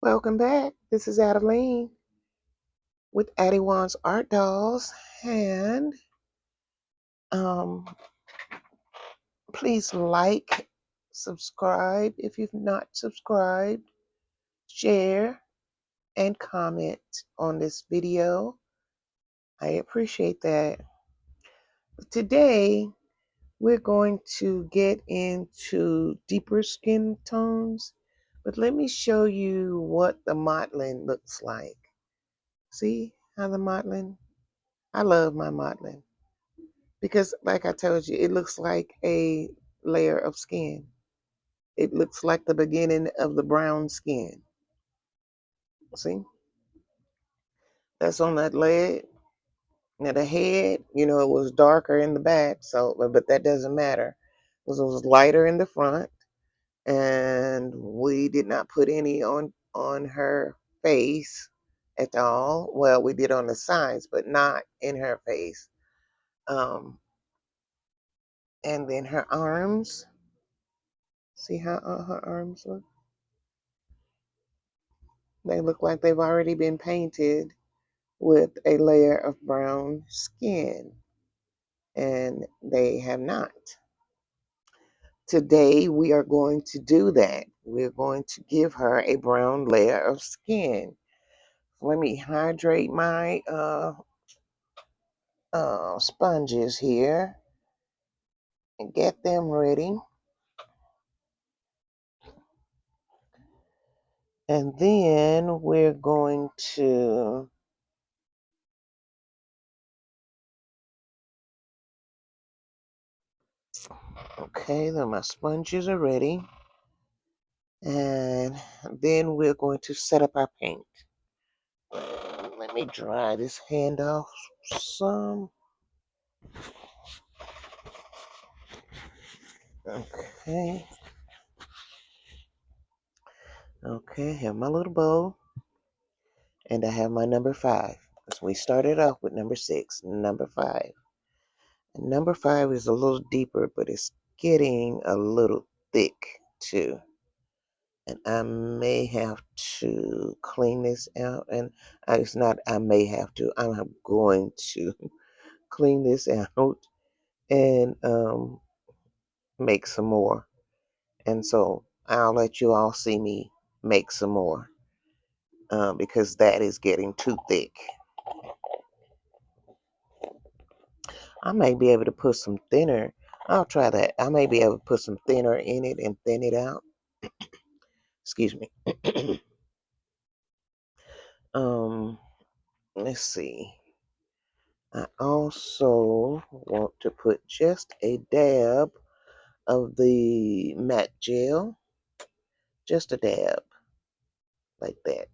Welcome back. This is Adeline with Adejuan's Art Dolls. And um, please like, subscribe if you've not subscribed, share, and comment on this video. I appreciate that. Today, we're going to get into deeper skin tones, but let me show you what the mottling looks like. See how the mottling? I love my mottling. Because, like I told you, it looks like a layer of skin. It looks like the beginning of the brown skin. See? That's on that leg. Now, the head, it was darker in the back, but that doesn't matter. Because it was lighter in the front, and we did not put any on her face at all. Well, we did on the sides, but not in her face. And then her arms. See how her arms look? They look like they've already been painted with a layer of brown skin, and they have not. Today, we are going to do that. We're going to give her a brown layer of skin. Let me hydrate my sponges here and get them ready. And then we're going to okay, then my sponges are ready. And then we're going to set up our paint. Let me dry this hand off some. Okay. Okay, I have my little bowl. And I have my number 5. So we started off with number 6, number 5. And number 5 is a little deeper, but it's getting a little thick too. And I may have to clean this out. And it's not, I may have to, I'm going to clean this out and make some more. And so I'll let you all see me make some more because that is getting too thick. I may be able to put some thinner. I'll try that. I may be able to put some thinner in it and thin it out. Excuse me. Let's see. I also want to put just a dab of the matte gel. Just a dab. Like that.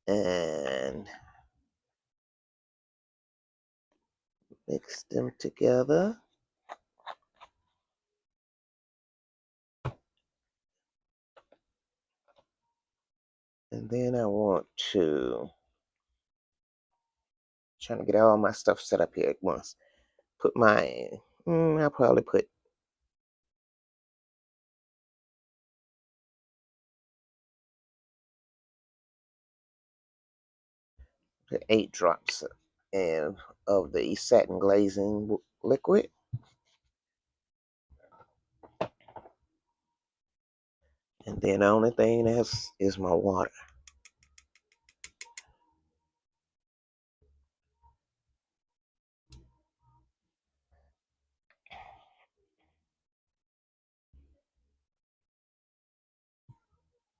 And mix them together. And then I want to trying to get all my stuff set up here at once. Put my I'll probably put 8 drops of the satin glazing liquid. And then the only thing else is my water.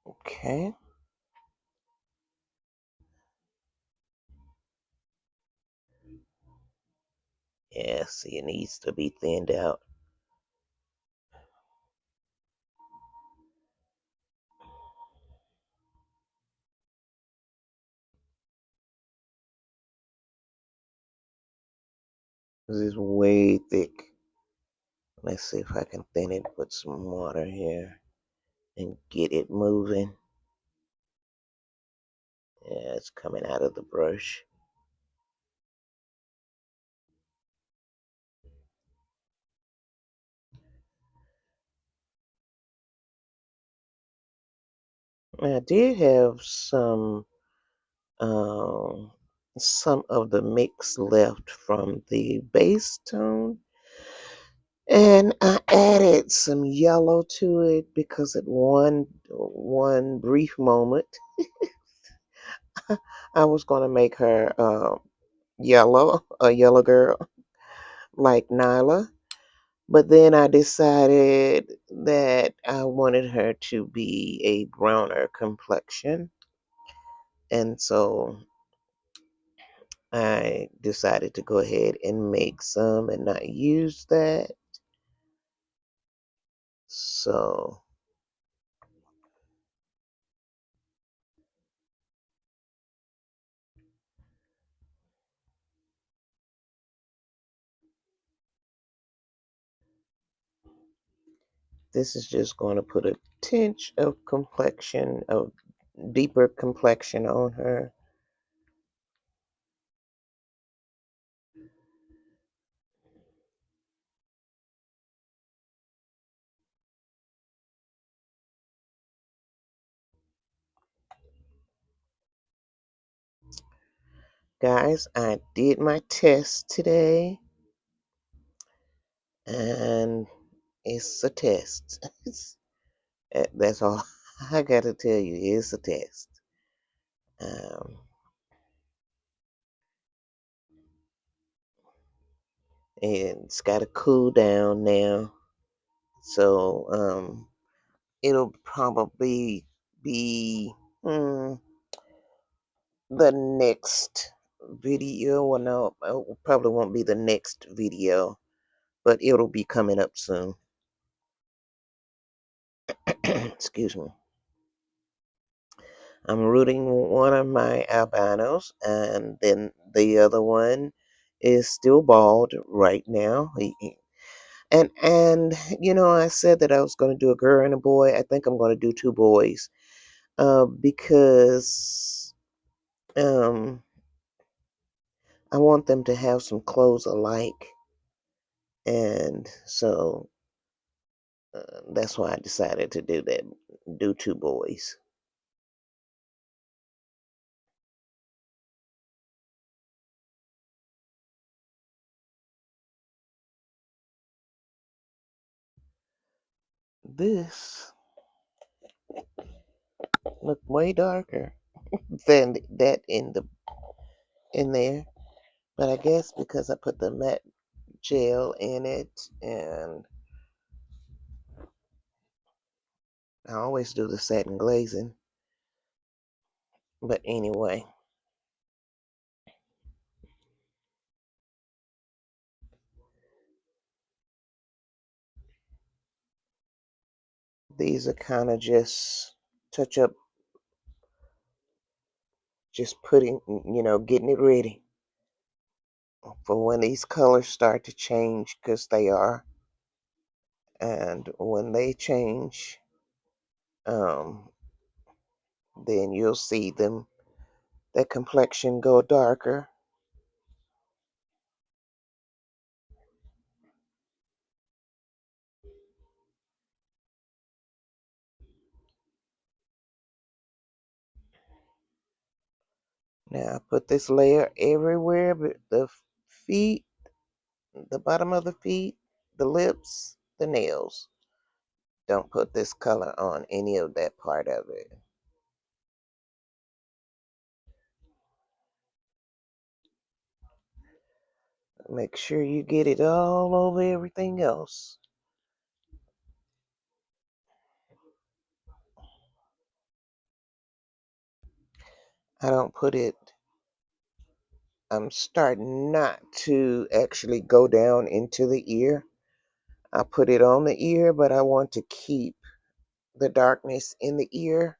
Okay. Yeah, see, it needs to be thinned out. This is way thick. Let's see if I can thin it with some water here and get it moving. Yeah, it's coming out of the brush. I did have um, some of the mix left from the base tone, and I added some yellow to it because at one brief moment I was going to make her yellow, a yellow girl like Nyla. But then I decided that I wanted her to be a browner complexion. And so I decided to go ahead and make some and not use that. So this is just going to put a tinge of complexion, of deeper complexion on her. Guys, I did my test today, and it's a test. That's all I got to tell you. It's a test. Um, and it's got to cool down now. So it'll probably be the next video. Well, no, it probably won't be the next video, but it'll be coming up soon. Excuse me. I'm rooting one of my albinos, and then the other one is still bald right now. And I said that I was going to do a girl and a boy. I think I'm going to do two boys, because I want them to have some clothes alike, and so that's why I decided to do that. Do two boys. This look way darker than that in there, but I guess because I put the matte gel in it, and I always do the satin glazing. But anyway, these are kind of just touch up, just putting, getting it ready for when these colors start to change, because they are. And when they change, um, then you'll see them, their complexion go darker. Now I put this layer everywhere, but the feet, the bottom of the feet, the lips, the nails. Don't put this color on any of that part of it. Make sure you get it all over everything else. I don't put it, I'm starting not to actually go down into the ear. I put it on the ear, but I want to keep the darkness in the ear.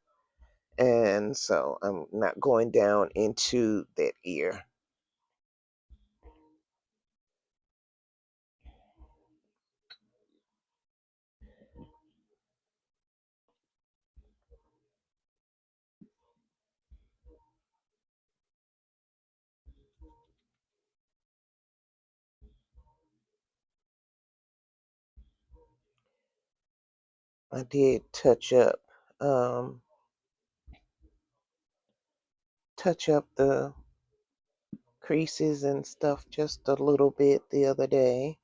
And so I'm not going down into that ear. I did touch up. Um, touch up the creases and stuff just a little bit the other day.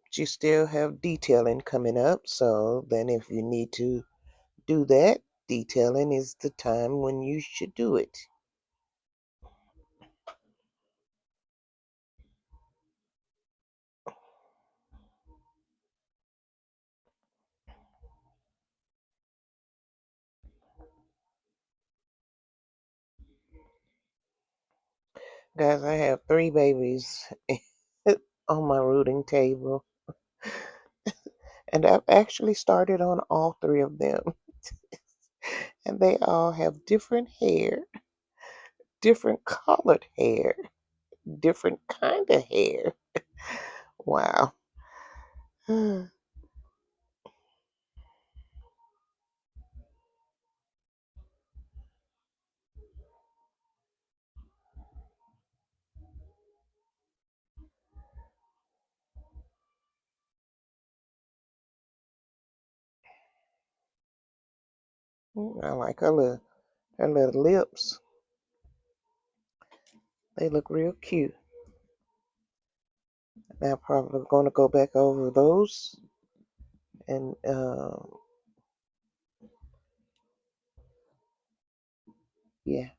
But you still have detailing coming up, so then if you need to do that, detailing is the time when you should do it. Guys, I have 3 babies on my rooting table, and I've actually started on all 3 of them. And they all have different hair, different colored hair, different kind of hair. Wow. I like her little lips. They look real cute. Now I'm probably going to go back over those and yeah,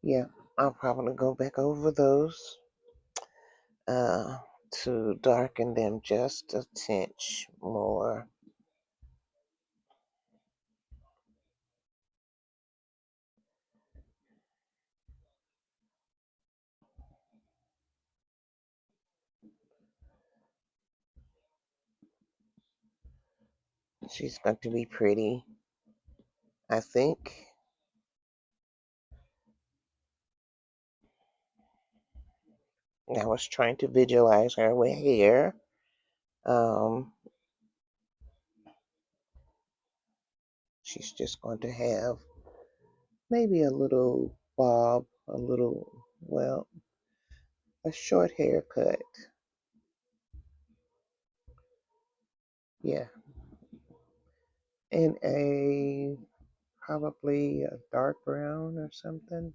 yeah. I'll probably go back over those uh, to darken them just a tinge more. She's going to be pretty, I think. I was trying to visualize her with hair. Um, she's just going to have maybe a little bob, a little, well, a short haircut. Yeah. And a probably a dark brown or something.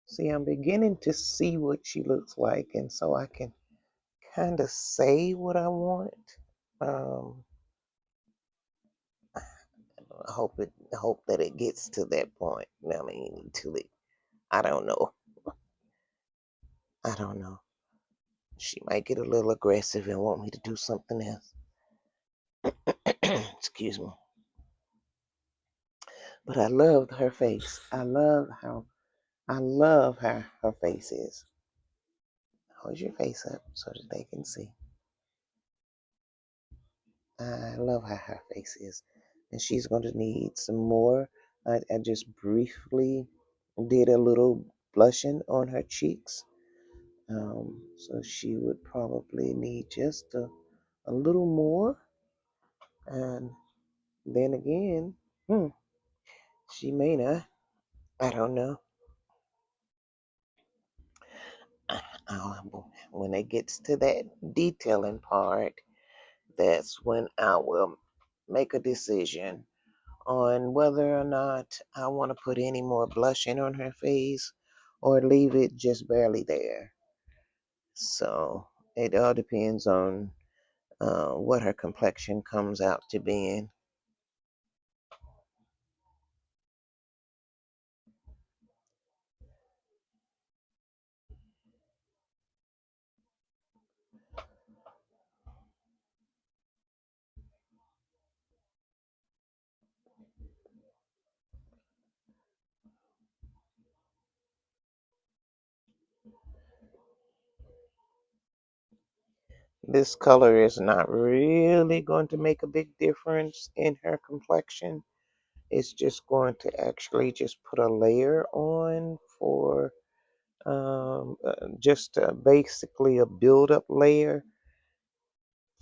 See, I'm beginning to see what she looks like, and so I can kind of say what I want. Um, I hope that it gets to that point. I mean, until it, I don't know. I don't know. She might get a little aggressive and want me to do something else. Excuse me. But I love her face. I love how her face is. Hold your face up so that they can see. I love how her face is. And she's going to need some more. I just briefly did a little blushing on her cheeks. So she would probably need just a little more. And then again, she may not. I don't know. When it gets to that detailing part, that's when I will make a decision on whether or not I want to put any more blushing on her face or leave it just barely there. So it all depends on what her complexion comes out to being. This color is not really going to make a big difference in her complexion. It's just going to actually just put a layer on for just basically a build-up layer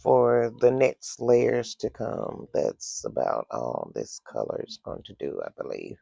for the next layers to come. That's about all this color is going to do, I believe.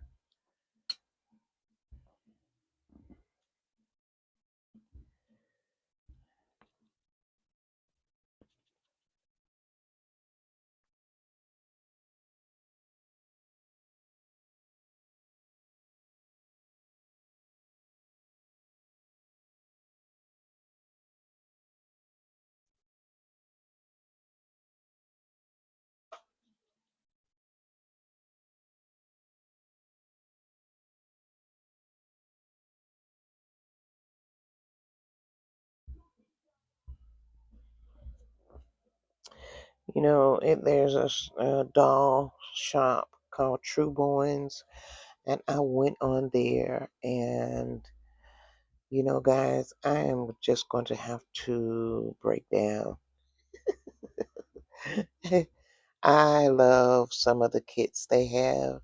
You know, there's a doll shop called True Boyns, and I went on there, and you know, guys, I am just going to have to break down. I love some of the kits they have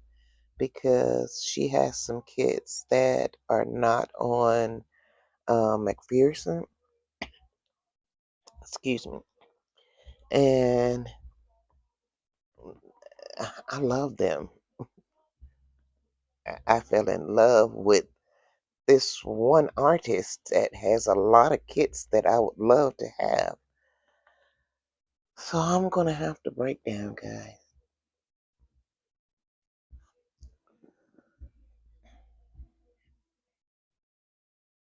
because she has some kits that are not on McPherson, excuse me, and I love them. I fell in love with this one artist that has a lot of kits that I would love to have. So I'm gonna have to break down, guys.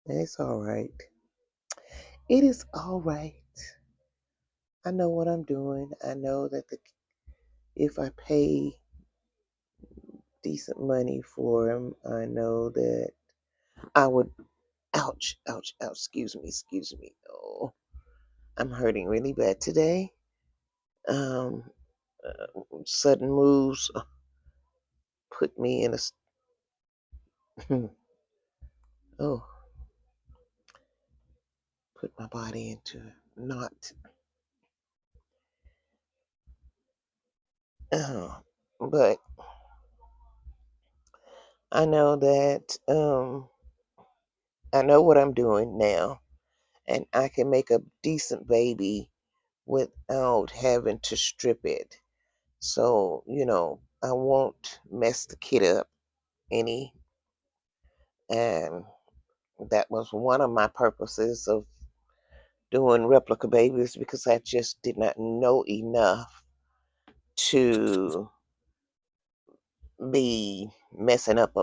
It's all right. It is all right. I know what I'm doing. I know that if I pay decent money for them, I know that I would. Ouch, ouch, ouch. Excuse me, excuse me. Oh, I'm hurting really bad today. Um, Sudden moves put me in a. Oh, put my body into a knot. Oh, but I know that I know what I'm doing now, and I can make a decent baby without having to strip it. So, you know, I won't mess the kid up any. And that was one of my purposes of doing replica babies because I just did not know enough to be messing up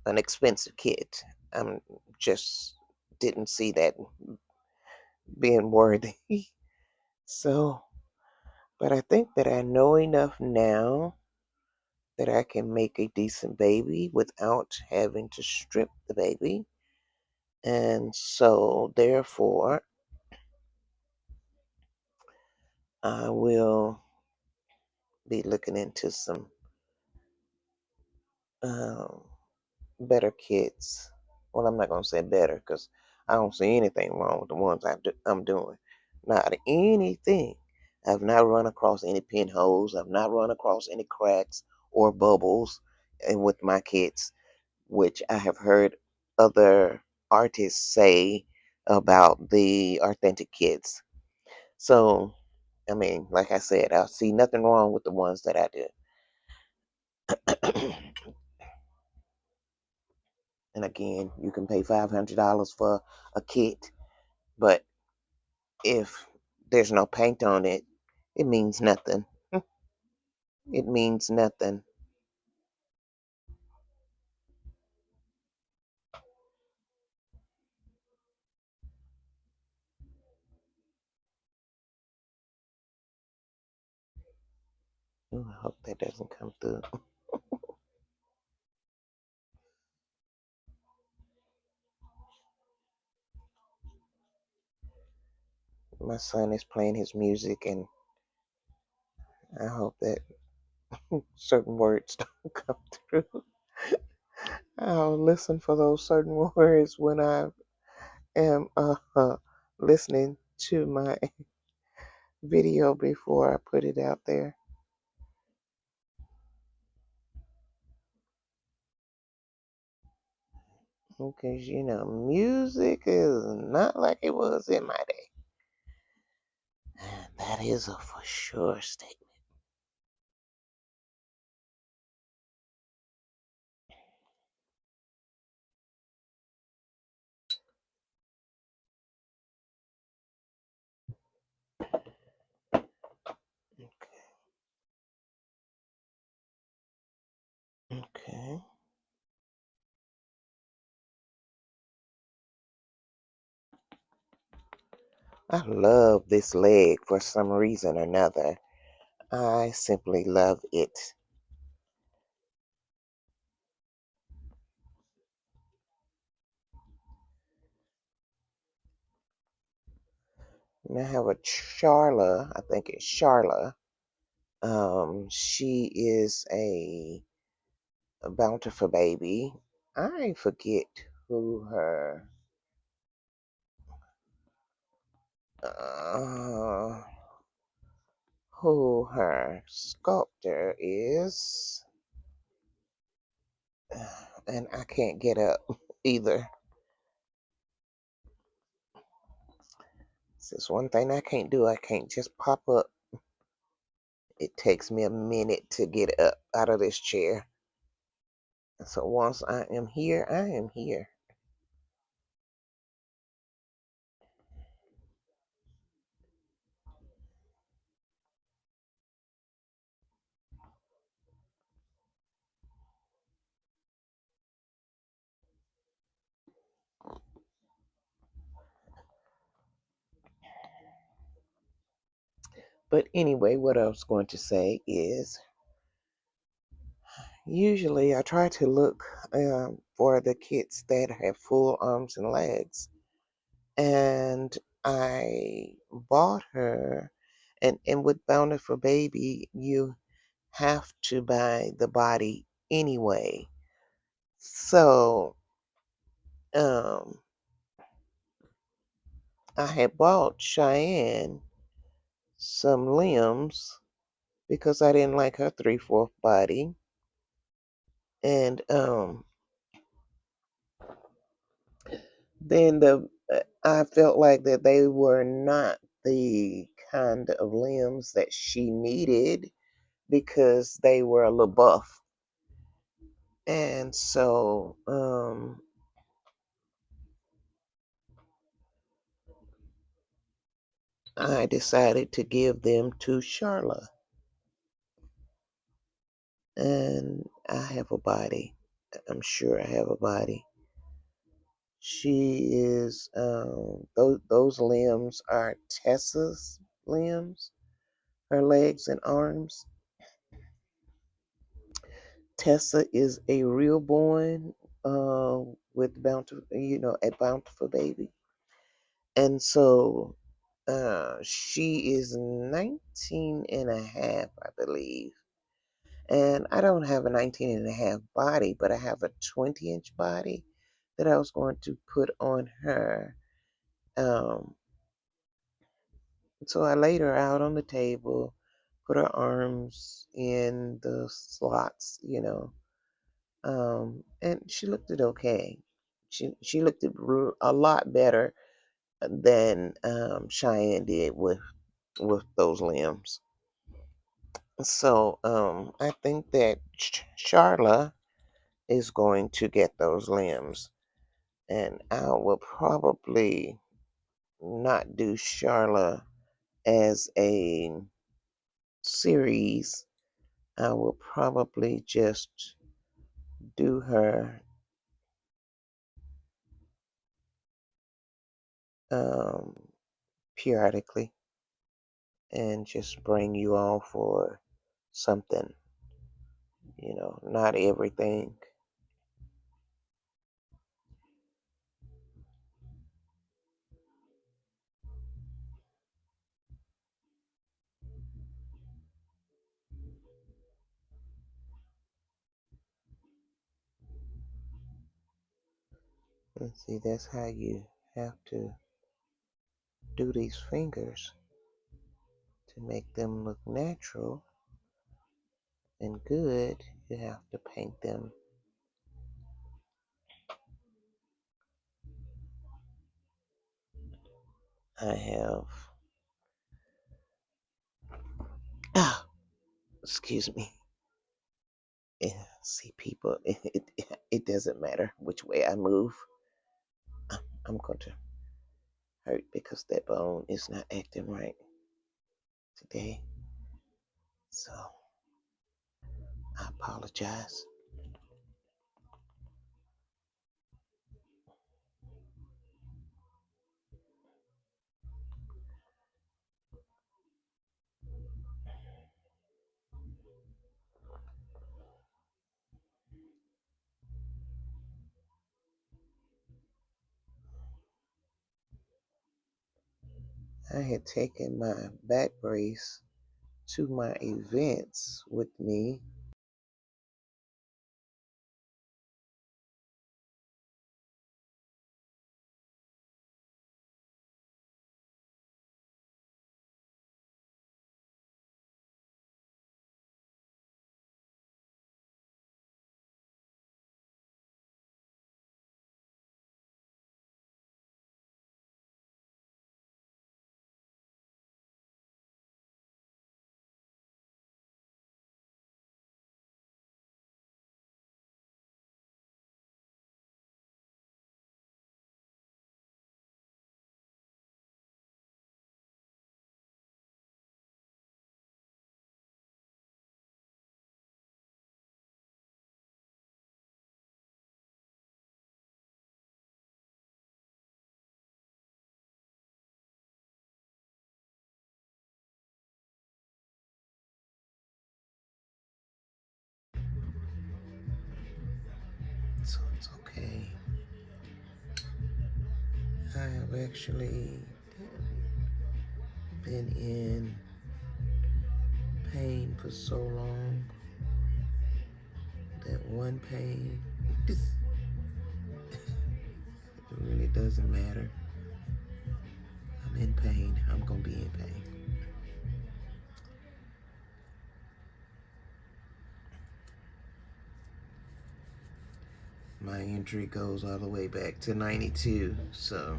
an expensive kit. I'm just didn't see that being worthy. So, but I think that I know enough now that I can make a decent baby without having to strip the baby. And so, therefore, I will be looking into some um, better kits. Well, I'm not going to say better because I don't see anything wrong with the ones I'm doing. Not anything. I've not run across any pinholes. I've not run across any cracks or bubbles and with my kits, which I have heard other artists say about the authentic kits. So, I mean, like I said, I see nothing wrong with the ones that I do. And again, you can pay $500 for a kit, but if there's no paint on it, it means nothing. It means nothing. Ooh, I hope that doesn't come through. My son is playing his music, and I hope that certain words don't come through. I'll listen for those certain words when I am listening to my video before I put it out there. Because, you know, music is not like it was in my day. And that is a for sure statement. Okay. I love this leg for some reason or another. I simply love it. And I have a Charla, I think it's Charla. She is a bountiful baby. I forget who her uh, sculptor is, and I can't get up either. This is one thing I can't do. I can't just pop up. It takes me a minute to get up out of this chair. So once I am here, I am here. But anyway, what I was going to say is usually I try to look for the kits that have full arms and legs. And I bought her, and with Bountiful Baby, you have to buy the body anyway. So um, I had bought Cheyenne some limbs because I didn't like her 3/4 body. And then I felt like that they were not the kind of limbs that she needed because they were a little buff. And so I decided to give them to Charla. And I have a body. I'm sure I have a body. She is, those limbs are Tessa's limbs, her legs and arms. Tessa is a real born with Bountiful, at Bountiful Baby. And so she is 19 and a half, I believe. And I don't have a 19 and a half body, but I have a 20-inch body that I was going to put on her. Um, so I laid her out on the table, put her arms in the slots, and she looked it okay. She looked it a lot better than Cheyenne did with those limbs. So I think that Charla is going to get those limbs, and I will probably not do Charla as a series. I will probably just do her um, periodically and just bring you all for something, not everything. And see, that's how you have to do these fingers to make them look natural and good. You have to paint them. I have, ah, excuse me. Yeah, see, people, it doesn't matter which way I move. I'm going to hurt because that bone is not acting right today. So I apologize. I had taken my back brace to my events with me. So it's okay. I have actually been in pain for so long that one pain, it really doesn't matter. I'm in pain. I'm gonna be in pain. My injury goes all the way back to 92. So,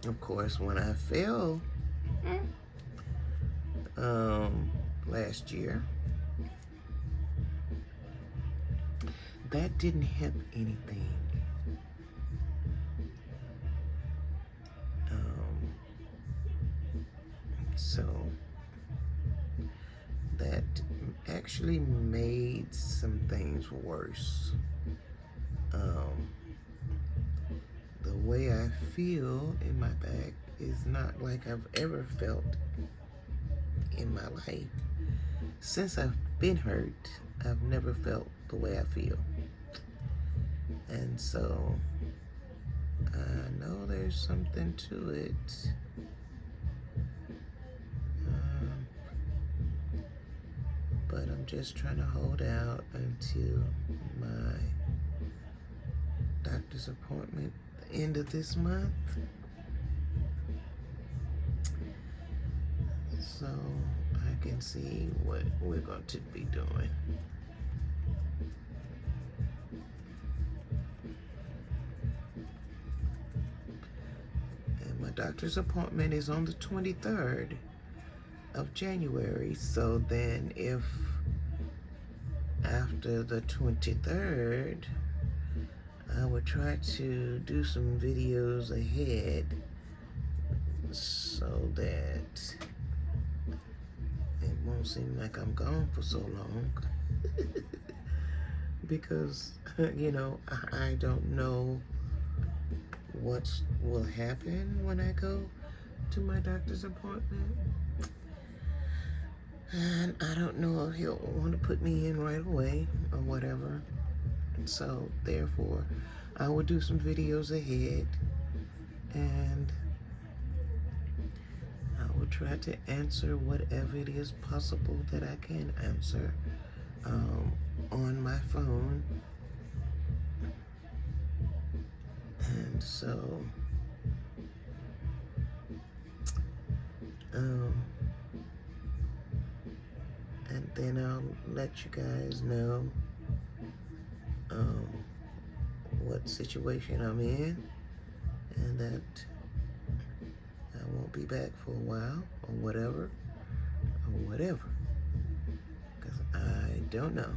of course, when I fell last year, that didn't help anything. So that actually made some things worse. The way I feel in my back is not like I've ever felt in my life. Since I've been hurt, I've never felt the way I feel. And so I know there's something to it. But I'm just trying to hold out until my doctor's appointment at the end of this month. So I can see what we're going to be doing. And my doctor's appointment is on the 23rd of January. So then if after the 23rd, I would try to do some videos ahead so that it won't seem like I'm gone for so long. Because, you know, I don't know what will happen when I go to my doctor's appointment. And I don't know if he'll want to put me in right away or whatever. So, therefore, I will do some videos ahead and I will try to answer whatever it is possible that I can answer on my phone. And so, and then I'll let you guys know what situation I'm in, and that I won't be back for a while, or whatever, because I don't know.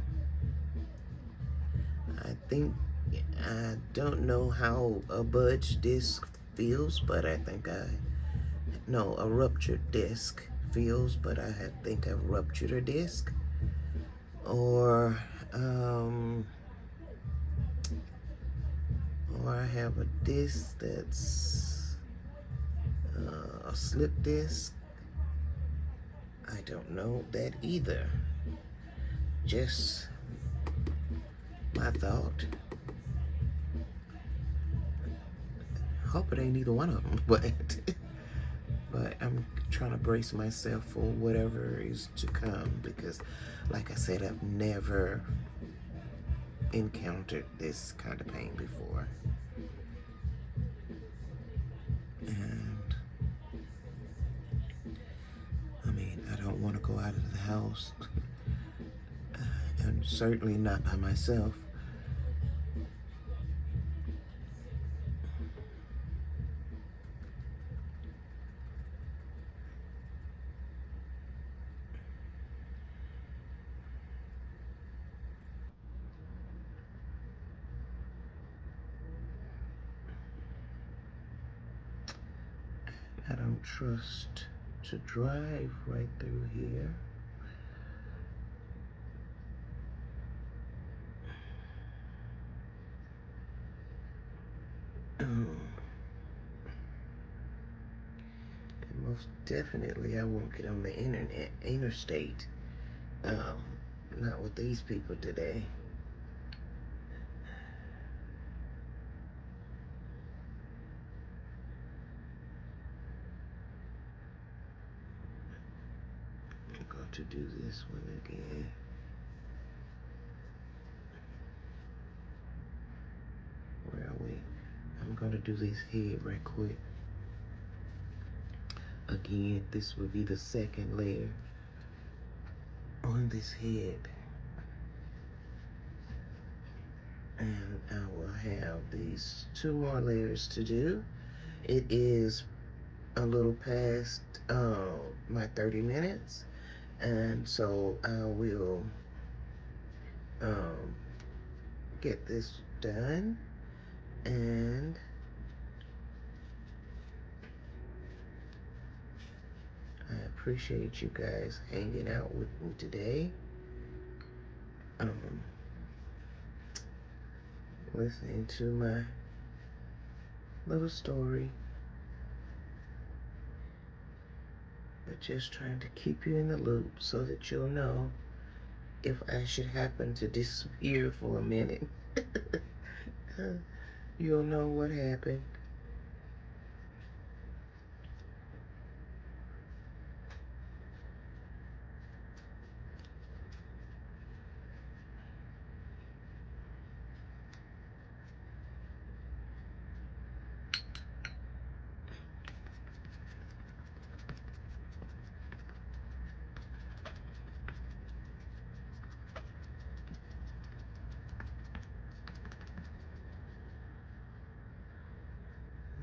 I don't know how a budged disc feels, but I think a ruptured disc feels, but I think I've ruptured a disc. Or I have a disc that's a slip disc. I don't know that either. Just my thought. hope it ain't either one of them, but I'm trying to brace myself for whatever is to come because, like I said, I've never encountered this kind of pain before. And I mean, I don't want to go out of the house, and certainly not by myself. I don't trust to drive right through here. And most definitely I won't get on the interstate. Not with these people today. I'm going to do this one again. Where are we? I'm going to do this head right quick. Again, this will be the second layer on this head. And I will have these 2 more layers to do. It is a little past my 30 minutes. And so I will get this done. And I appreciate you guys hanging out with me today. Listening to my little story. But just trying to keep you in the loop so that you'll know if I should happen to disappear for a minute. You'll know what happened.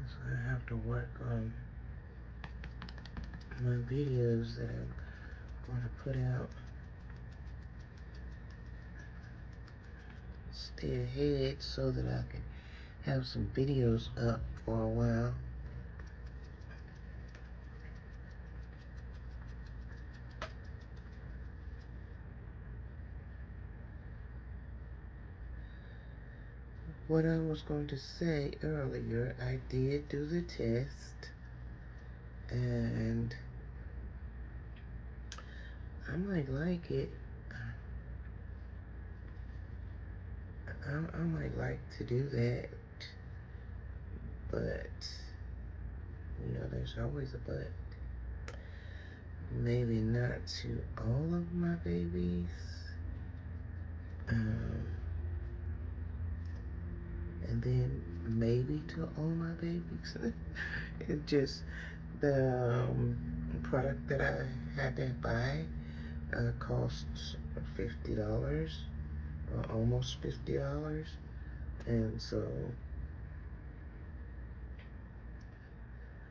So I have to work on my videos that I'm going to put out. Stay ahead so that I can have some videos up for a while. What I was going to say earlier, I did do the test, and I might like it. I might like to do that, but, you know, there's always a but. Maybe not to all of my babies. And then maybe to all my babies. It just, the product that I had to buy costs $50, or almost $50. And so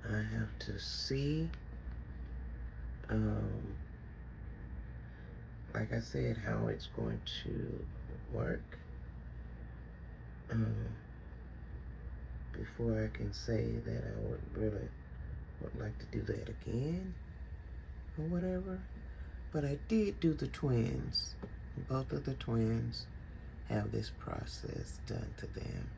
I have to see, like I said, how it's going to work before I can say that I would like to do that again or whatever. But I did do the twins. Both of the twins have this process done to them.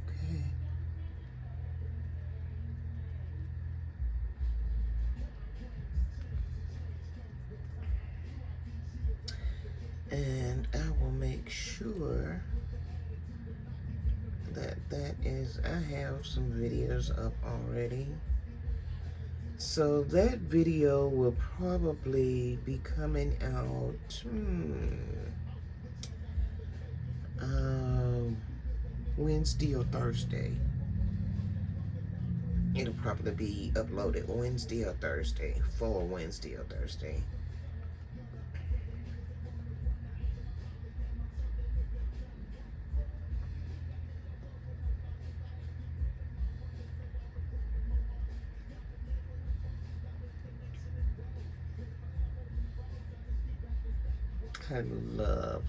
Okay. And I will make sure that I have some videos up already. So that video will probably be coming out Wednesday or Thursday. It'll probably be uploaded Wednesday or Thursday, for Wednesday or Thursday. I love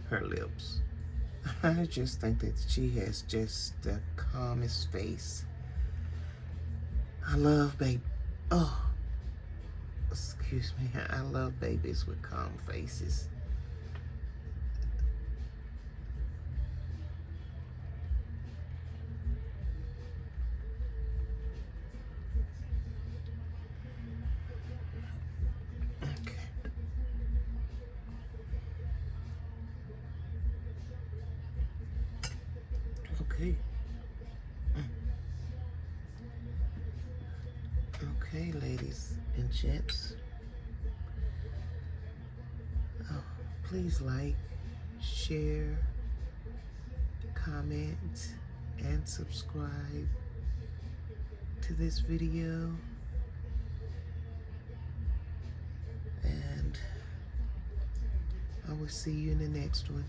her lips. I just think that she has just the calmest face. I love baby. Oh, excuse me. I love babies with calm faces. Okay. Okay. Okay, ladies and gents. Oh, please like, share, comment, and subscribe to this video. And I will see you in the next one.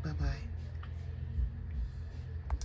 Bye-bye.